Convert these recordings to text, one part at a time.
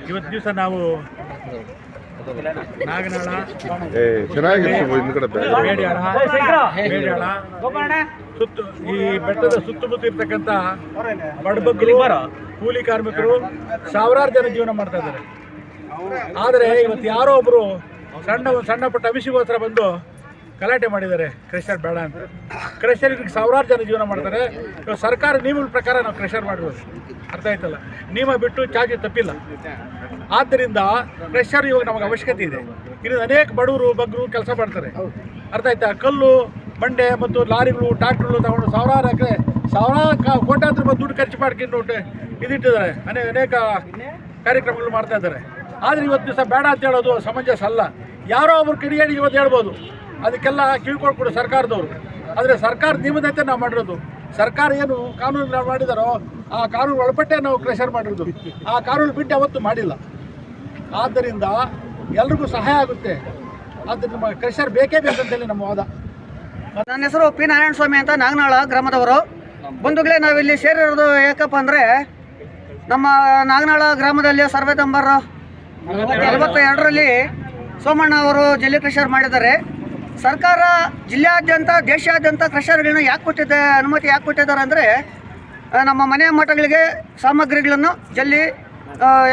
ಇವತ್ತು ದಿವಸ ನಾವು ನಾಗನಾಳ, ಮೇಡ್ಯಾಳ ಸುತ್ತು ಈ ಬೆಟ್ಟದ ಸುತ್ತಮುತ್ತ ಇರ್ತಕ್ಕಂಥ ಬಡಬಗ್ಗರು, ಕೂಲಿ ಕಾರ್ಮಿಕರು ಸಾವಿರಾರು ಜನ ಜೀವನ ಮಾಡ್ತಾ ಇದ್ದಾರೆ. ಆದರೆ ಇವತ್ತು ಯಾರೋ ಒಬ್ಬರು ಸಣ್ಣ ಪುಟ್ಟ ಅಭಿಷೇಕೋಸ್ಕರ ಬಂದು ಗಲಾಟೆ ಮಾಡಿದ್ದಾರೆ, ಕ್ರೆಷರ್ ಬೇಡ ಅಂತ. ಕ್ರೆಷರಿಗೆ ಸಾವಿರಾರು ಜನ ಜೀವನ ಮಾಡ್ತಾರೆ. ಇವಾಗ ಸರ್ಕಾರ ನಿಯಮಗಳ ಪ್ರಕಾರ ನಾವು ಕ್ರೆಷರ್ ಮಾಡ್ಬೋದು, ಅರ್ಥ ಆಯ್ತಲ್ಲ. ನಿಯಮ ಬಿಟ್ಟು ಚಾರ್ಜ್ ತಪ್ಪಿಲ್ಲ. ಆದ್ದರಿಂದ ಕ್ರೆಷರ್ ಇವಾಗ ನಮಗೆ ಅವಶ್ಯಕತೆ ಇದೆ. ಇನ್ನು ಅನೇಕ ಬಡವರು ಬಗ್ಗರು ಕೆಲಸ ಮಾಡ್ತಾರೆ, ಅರ್ಥ ಆಯ್ತಾ. ಕಲ್ಲು ಬಂಡೆ ಮತ್ತು ಲಾರಿಗಳು ಟ್ರಾಕ್ಟರ್ಗಳು ತಗೊಂಡು ಸಾವಿರಾರು ಕೋಟ್ಯಾಂತರ ರೂಪಾಯಿ ದುಡ್ಡು ಖರ್ಚು ಮಾಡ್ಕೊಂಡು ಇದಿಟ್ಟಿದ್ದಾರೆ, ಅನೇಕ ಕಾರ್ಯಕ್ರಮಗಳು ಮಾಡ್ತಾ ಇದ್ದಾರೆ. ಆದರೆ ಇವತ್ತು ದಿವಸ ಬೇಡ ಅಂತ ಹೇಳೋದು ಸಮಂಜಸ ಅಲ್ಲ. ಯಾರೋ ಒಬ್ರು ಕಿಡಿಗೇಡಿ ಇವತ್ತು ಹೇಳ್ಬೋದು, ಅದಕ್ಕೆಲ್ಲ ಕಿವಿಕೊಡ್ಕೊಡು ಸರ್ಕಾರದವರು. ಆದರೆ ಸರ್ಕಾರ ನಿಯಮದಂತೆ ನಾವು ಮಾಡಿರೋದು. ಸರ್ಕಾರ ಏನು ಕಾನೂನು ಮಾಡಿದಾರೋ ಆ ಕಾನೂನು ಒಳಪಟ್ಟೆ ನಾವು ಕ್ರೆಷರ್ ಮಾಡಿರೋದು. ಆ ಕಾನೂನು ಬಿಟ್ಟು ಯಾವತ್ತೂ ಮಾಡಿಲ್ಲ. ಆದ್ದರಿಂದ ಎಲ್ರಿಗೂ ಸಹಾಯ ಆಗುತ್ತೆ. ಆದ್ದರಿಂದ ನಮ್ಮ ಕ್ರೆಷರ್ ಬೇಕೇ ಬೇಕಂತೇಳಿ ನಮ್ಮ ವಾದ. ನನ್ನ ಹೆಸರು ಪಿ ನಾರಾಯಣ ಸ್ವಾಮಿ ಅಂತ, ನಾಗನಾಳ ಗ್ರಾಮದವರು. ಬಂಧುಗಳೇ, ನಾವಿಲ್ಲಿ ಸೇರಿರೋದು ಯಾಕಪ್ಪ ಅಂದರೆ, ನಮ್ಮ ನಾಗನಾಳ ಗ್ರಾಮದಲ್ಲಿ ಸರ್ವೆ ನಂಬರ್ 42ರಲ್ಲಿ ಸೋಮಣ್ಣ ಅವರು ಜಲ್ಲಿ ಕ್ರೆಷರ್ ಮಾಡಿದ್ದಾರೆ. ಸರ್ಕಾರ ಜಿಲ್ಲೆಯಾದ್ಯಂತ ದೇಶಾದ್ಯಂತ ಕ್ರೆಷರ್ಗಳನ್ನ ಅನುಮತಿ ಯಾಕೆ ಕೊಟ್ಟಿದ್ದಾರೆ ಅಂದರೆ, ನಮ್ಮ ಮನೆ ಮಠಗಳಿಗೆ ಸಾಮಗ್ರಿಗಳನ್ನು ಜಲ್ಲಿ,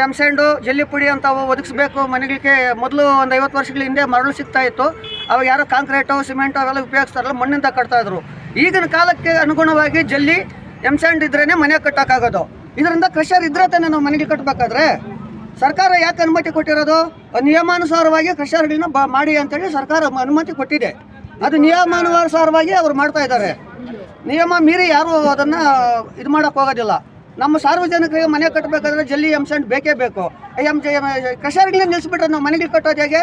ಎಂಸೆಂಡು, ಜಲ್ಲಿ ಪುಡಿ ಅಂತ ಒದಗಿಸ್ಬೇಕು ಮನೆಗಳಿಗೆ. ಮೊದಲು ಒಂದು 50 ವರ್ಷಗಳ ಹಿಂದೆ ಮರಳು ಸಿಗ್ತಾ ಇತ್ತು. ಅವಾಗ ಯಾರೋ ಕಾಂಕ್ರೀಟು, ಸಿಮೆಂಟು ಅವೆಲ್ಲ ಉಪಯೋಗಿಸ್ತಾರಲ್ಲ, ಮಣ್ಣಿಂದ ಕಟ್ತಾಯಿದ್ರು. ಈಗಿನ ಕಾಲಕ್ಕೆ ಅನುಗುಣವಾಗಿ ಜಲ್ಲಿ, ಎಂಸೆಂಡ್ ಇದ್ರೇ ಮನೆ ಕಟ್ಟೋಕ್ಕಾಗೋದು. ಇದರಿಂದ ಕ್ರೆಷರ್ ಇದ್ರೆ ತಾನೇ ನಾವು ಮನೆಗೆ ಕಟ್ಟಬೇಕಾದ್ರೆ. ಸರ್ಕಾರ ಯಾಕೆ ಅನುಮತಿ ಕೊಟ್ಟಿರೋದು? ನಿಯಮಾನುಸಾರವಾಗಿ ಕ್ರೆಷರ್ಗಳನ್ನ ಮಾಡಿ ಅಂತೇಳಿ ಸರ್ಕಾರ ಅನುಮತಿ ಕೊಟ್ಟಿದೆ. ಅದು ನಿಯಮಾನುಸಾರವಾಗಿ ಅವ್ರು ಮಾಡ್ತಾ ಇದ್ದಾರೆ. ನಿಯಮ ಮೀರಿ ಯಾರು ಅದನ್ನು ಇದು ಮಾಡೋಕ್ಕೆ ಹೋಗೋದಿಲ್ಲ. ನಮ್ಮ ಸಾರ್ವಜನಿಕರಿಗೆ ಮನೆ ಕಟ್ಟಬೇಕಾದ್ರೆ ಜಲ್ಲಿ, ಎಂಸೆಂಡ್ ಬೇಕೇ ಬೇಕು. ಕ್ರೆಷರ್ಗಳನ್ನ ನಿಲ್ಲಿಸ್ಬಿಟ್ರೆ ನಾವು ಮನೆಗೆ ಕಟ್ಟೋದು ಹೇಗೆ?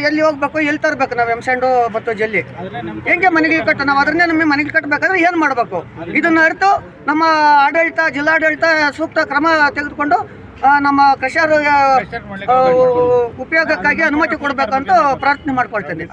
ಎಲ್ಲಿ ಹೋಗ್ಬೇಕು, ಎಲ್ಲಿ ತರಬೇಕು ನಾವು ಎಂಸೆಂಡು ಮತ್ತು ಜಲ್ಲಿ? ಹೆಂಗೆ ಮನೆಗೆ ನಾವು ಅದನ್ನೇ ನಮಗೆ ಮನೆಗೆ ಕಟ್ಟಬೇಕಾದ್ರೆ ಏನು ಮಾಡಬೇಕು? ಇದನ್ನು ಅರಿತು ನಮ್ಮ ಆಡಳಿತ, ಜಿಲ್ಲಾಡಳಿತ ಸೂಕ್ತ ಕ್ರಮ ತೆಗೆದುಕೊಂಡು ನಮ್ಮ ಕ್ರೆಷರ್ ಉಪಯೋಗಕ್ಕಾಗಿ ಅನುಮತಿ ಕೊಡಬೇಕಂತ ಪ್ರಾರ್ಥನೆ ಮಾಡ್ಕೊಳ್ತೇನೆ.